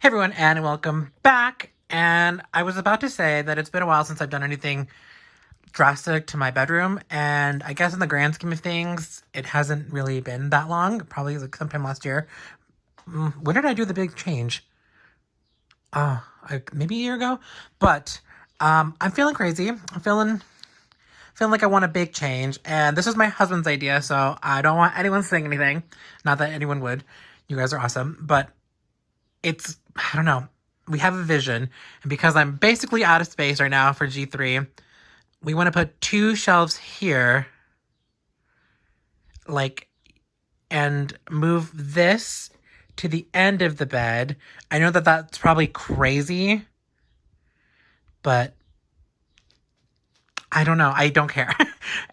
Hey everyone, and welcome back. And I was about to say that it's been a while since I've done anything drastic to my bedroom, and I guess in the grand scheme of things, it hasn't really been that long. Probably like sometime last year. When did I do the big change? Maybe a year ago. But I'm feeling crazy. I'm feeling like I want a big change, and this is my husband's idea, so I don't want anyone saying anything. Not that anyone would. You guys are awesome, but I don't know. We have a vision, and because I'm basically out of space right now for G3, we want to put two shelves here, like, and move this to the end of the bed. I know that that's probably crazy, but I don't know. I don't care.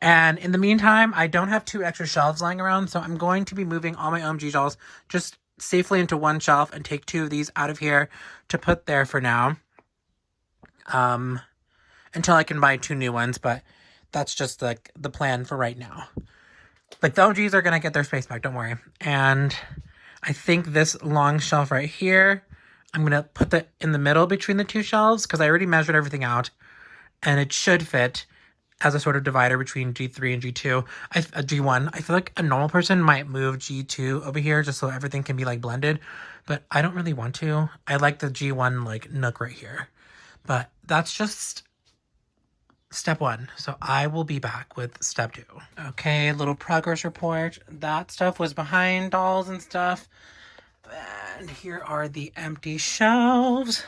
And in the meantime, I don't have two extra shelves lying around, so I'm going to be moving all my OMG dolls just safely into one shelf and take two of these out of here to put there for now. Until I can buy two new ones, but that's just like the plan for right now. Like the OGs are gonna get their space back, don't worry. And I think this long shelf right here, I'm gonna put that in the middle between the two shelves because I already measured everything out, and it should fit as a sort of divider between G3 and G2. G1. I feel like a normal person might move G2 over here just so everything can be like blended, but I don't really want to. I like the G1 like nook right here. But that's just step one. So I will be back with step two. Okay, little progress report. That stuff was behind dolls and stuff. And here are the empty shelves.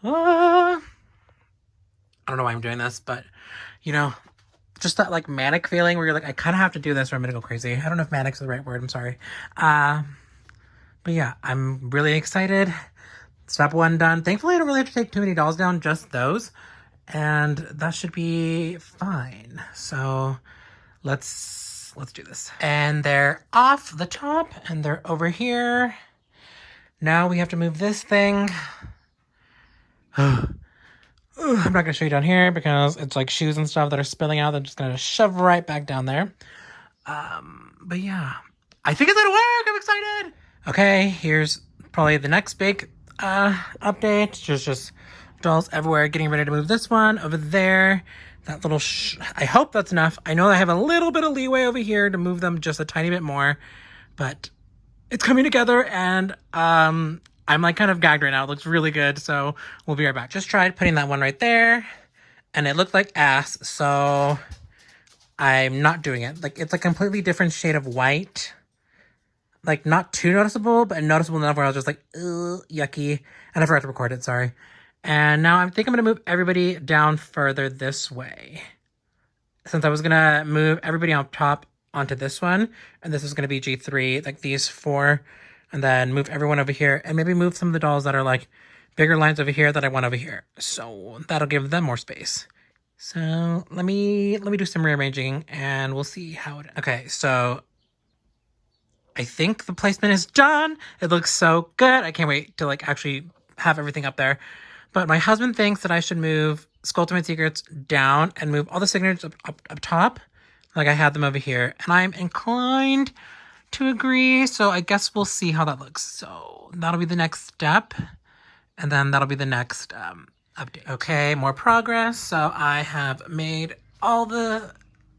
I don't know why I'm doing this, but you know, just that like manic feeling where you're like, I kind of have to do this or I'm gonna go crazy. I don't know if manic's the right word. I'm sorry. But yeah, I'm really excited. Step one done. Thankfully, I don't really have to take too many dolls down, just those. And that should be fine. So let's do this. And they're off the top and they're over here. Now we have to move this thing. I'm not gonna show you down here because it's like shoes and stuff that are spilling out. I'm just gonna shove right back down there. But yeah, I think it's gonna work. I'm excited. Okay, here's probably the next big update. Just dolls everywhere, getting ready to move this one over there. That little I hope that's enough. I know I have a little bit of leeway over here to move them just a tiny bit more, but it's coming together, and I'm like kind of gagged right now. It looks really good, so we'll be right back. Just tried putting that one right there, and it looked like ass, so I'm not doing it. Like, it's a completely different shade of white. Like, not too noticeable, but noticeable enough where I was just like, ugh, yucky. And I forgot to record it, sorry. And now I think I'm going to move everybody down further this way. Since I was going to move everybody on top onto this one, and this is going to be G3, like these four, and then move everyone over here, and maybe move some of the dolls that are like bigger lines over here that I want over here. So that'll give them more space. So let me do some rearranging, and we'll see how it... Okay, so I think the placement is done. It looks so good. I can't wait to like actually have everything up there. But my husband thinks that I should move Skulltimate Secrets down and move all the signatures up top, like I had them over here. And I'm inclined to agree, so I guess we'll see how that looks. So that'll be the next step, and then that'll be the next update. Okay, more progress. So I have made all the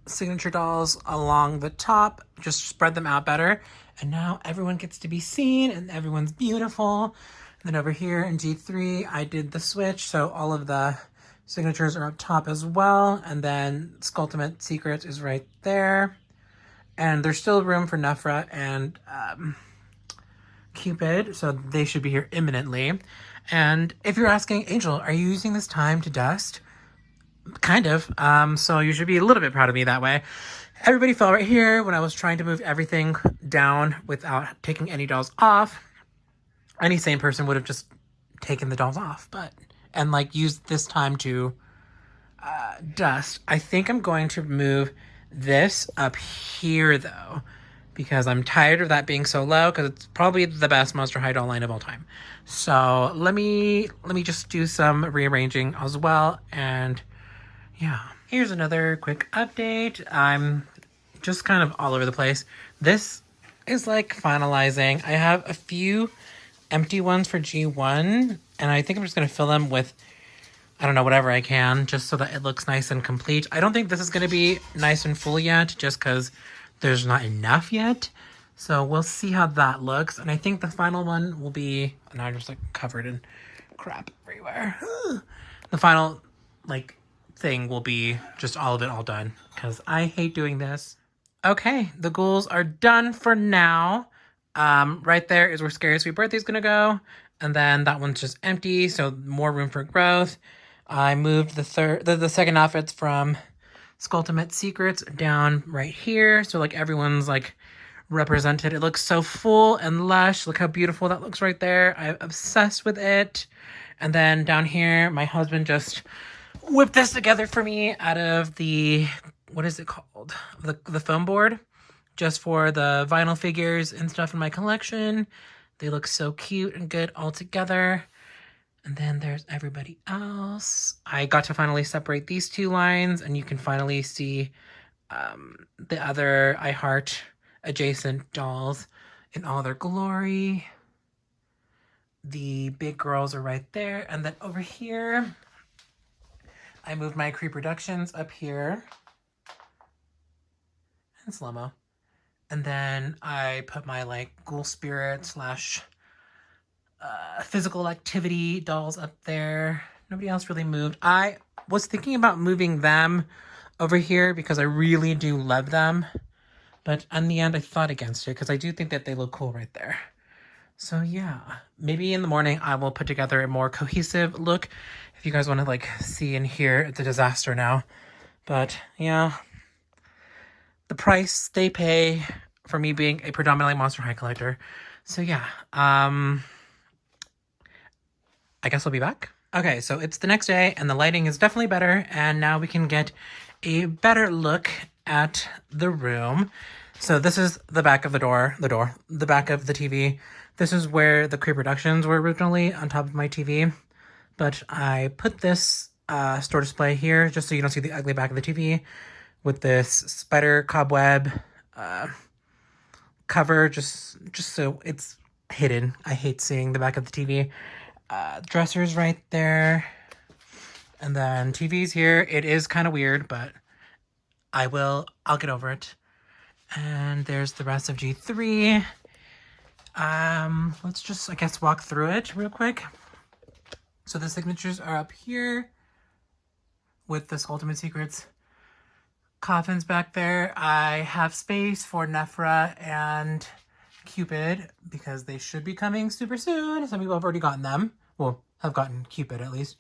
signature dolls along the top, just spread them out better, and now everyone gets to be seen, and everyone's beautiful. And then over here in G3, I did the switch, so all of the signatures are up top as well, and then Skulltimate Secrets is right there. And there's still room for Nefra and Cupid, so they should be here imminently. And if you're asking, Angel, are you using this time to dust? Kind of. So you should be a little bit proud of me that way. Everybody fell right here when I was trying to move everything down without taking any dolls off. Any sane person would have just taken the dolls off, and like used this time to dust. I think I'm going to move this up here though, because I'm tired of that being so low, because it's probably the best Monster High doll line of all time. So let me just do some rearranging as well, and yeah. Here's another quick update. I'm just kind of all over the place. This is like finalizing. I have a few empty ones for G1, and I think I'm just going to fill them with, I don't know, whatever I can, just so that it looks nice and complete. I don't think this is going to be nice and full yet, just because there's not enough yet. So we'll see how that looks. And I think the final one will be, now I'm just like covered in crap everywhere. The final like thing will be just all of it all done, because I hate doing this. Okay, the ghouls are done for now. Right there is where Scary Sweet Birthday's gonna go. And then that one's just empty, so more room for growth. I moved the second outfits from Skulltimate Secrets down right here. So like everyone's like represented. It looks so full and lush. Look how beautiful that looks right there. I'm obsessed with it. And then down here, my husband just whipped this together for me out of the, what is it called? The foam board, just for the vinyl figures and stuff in my collection. They look so cute and good all together. And then there's everybody else. I got to finally separate these two lines, and you can finally see the other I Heart adjacent dolls in all their glory. The big girls are right there. And then over here, I moved my Creep Productions up here. And slow-mo. And then I put my like Ghoul Spirit slash physical activity dolls up there. Nobody else really moved. I was thinking about moving them over here because I really do love them. But in the end, I thought against it because I do think that they look cool right there. So yeah, maybe in the morning I will put together a more cohesive look. If you guys want to like see and hear, it's a disaster now. But yeah, the price they pay for me being a predominantly Monster High collector. So yeah, I guess I'll be back. Okay, so it's the next day and the lighting is definitely better, and now we can get a better look at the room. So this is the back of the back of the TV. This is where the Creep Productions were originally, on top of my TV. But I put this store display here just so you don't see the ugly back of the TV, with this spider cobweb cover, just so it's hidden. I hate seeing the back of the TV. Dressers right there. And then TV's here. It is kind of weird, but I'll get over it. And there's the rest of G3. Let's just, I guess, walk through it real quick. So the signatures are up here with the Ultimate Secrets coffins back there. I have space for Nephra and Cupid because they should be coming super soon. Some people have already gotten them. Well, have gotten Cupid at least.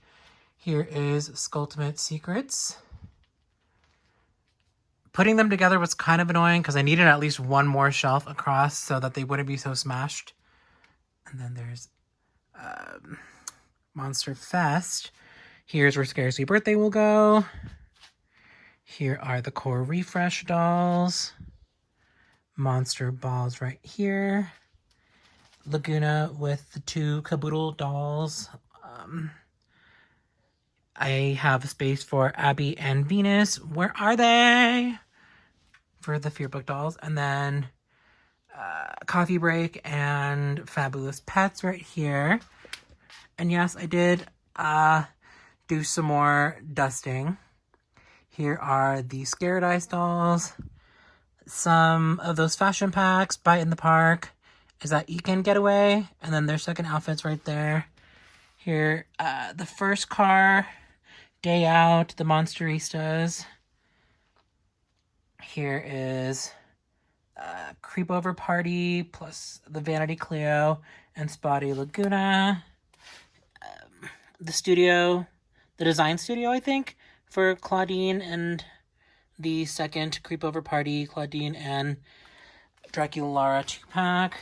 Here is Skulltimate Secrets. Putting them together was kind of annoying because I needed at least one more shelf across so that they wouldn't be so smashed. And then there's Monster Fest. Here's where Scary Sweet Birthday will go. Here are the core refresh dolls. Monster balls right here. Laguna with the two Caboodle dolls. I have space for Abby and Venus. Where are they? For the Fearbook dolls. And then Coffee Break and Fabulous Pets right here. And yes, I did do some more dusting. Here are the Scared Eyes dolls. Some of those fashion packs. Bite in the Park. Is that Ekin Getaway? And then their second outfits right there. Here, the first car. Day Out, the Monsteristas. Here is Creepover Party plus the Vanity Cleo and Spotty Laguna. The design studio, I think, for Claudine and the second Creepover Party, Claudine and Dracula 2-pack.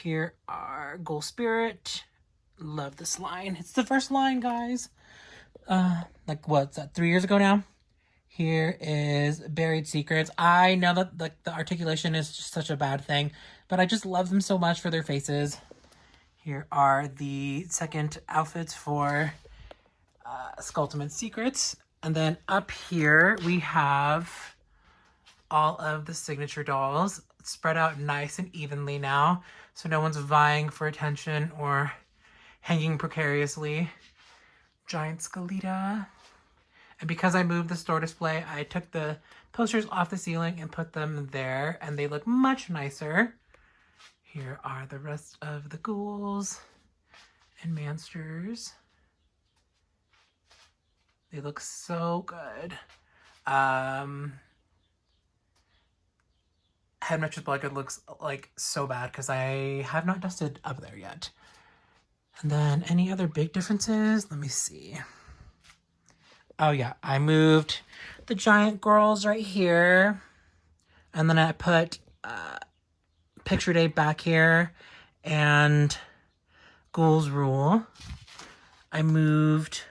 Here are Ghoul Spirit. Love this line. It's the first line, guys. Like what's that, 3 years ago now? Here is Buried Secrets. I know that the articulation is just such a bad thing, but I just love them so much for their faces. Here are the second outfits for Skulltimate Secrets. And then up here we have all of the signature dolls spread out nice and evenly now. so no one's vying for attention or hanging precariously. Giant Scalita. And because I moved the store display, I took the posters off the ceiling and put them there, and they look much nicer. Here are the rest of the ghouls and monsters. They look so good. Head Matches Blood looks like so bad because I have not dusted up there yet. And then any other big differences? Let me see. Oh yeah, I moved the giant girls right here. And then I put Picture Day back here and Ghouls Rule. I moved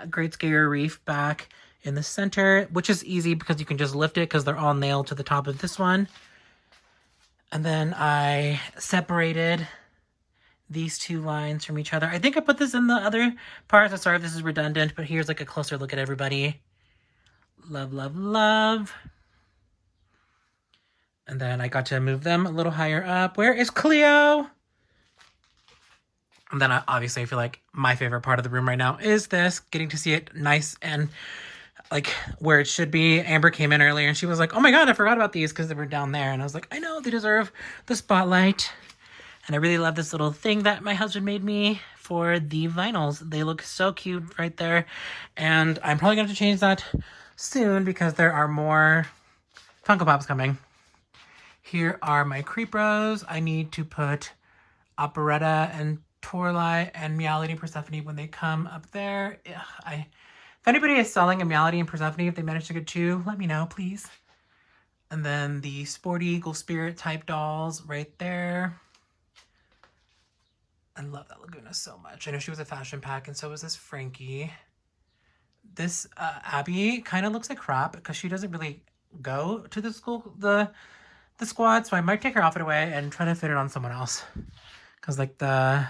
Great Scary Reef back in the center, which is easy because you can just lift it because they're all nailed to the top of this one. And then I separated these two lines from each other. I think I put this in the other part. I'm sorry if this is redundant, but here's like a closer look at everybody. Love, love, love. And then I got to move them a little higher up. Where is Cleo? And then obviously I feel like my favorite part of the room right now is this, getting to see it nice and like where it should be. Amber came in earlier and she was like, oh my God, I forgot about these because they were down there. And I was like, I know, they deserve the spotlight. And I really love this little thing that my husband made me for the vinyls. They look so cute right there. And I'm probably going to change that soon because there are more Funko Pops coming. Here are my Creepros. I need to put Operetta and Torlight and Meowlity and Persephone when they come up there. If anybody is selling a Meowlity and Persephone, if they manage to get two, let me know, please. And then the Sporty Eagle Spirit type dolls right there. I love that Laguna so much. I know she was a fashion pack, and so was this Frankie. This Abby kind of looks like crap because she doesn't really go to the school, the squad, so I might take her outfit away and try to fit it on someone else. Because like the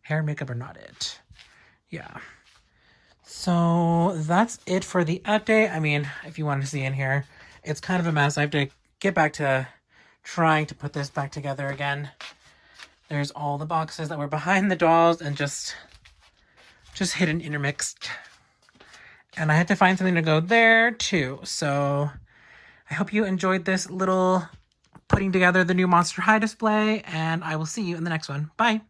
hair and makeup are not it. Yeah. So that's it for the update. I mean, if you wanted to see in here, it's kind of a mess. I have to get back to trying to put this back together again. There's all the boxes that were behind the dolls and just hidden intermixed. And I had to find something to go there too. So I hope you enjoyed this little putting together the new Monster High display, and I will see you in the next one. Bye.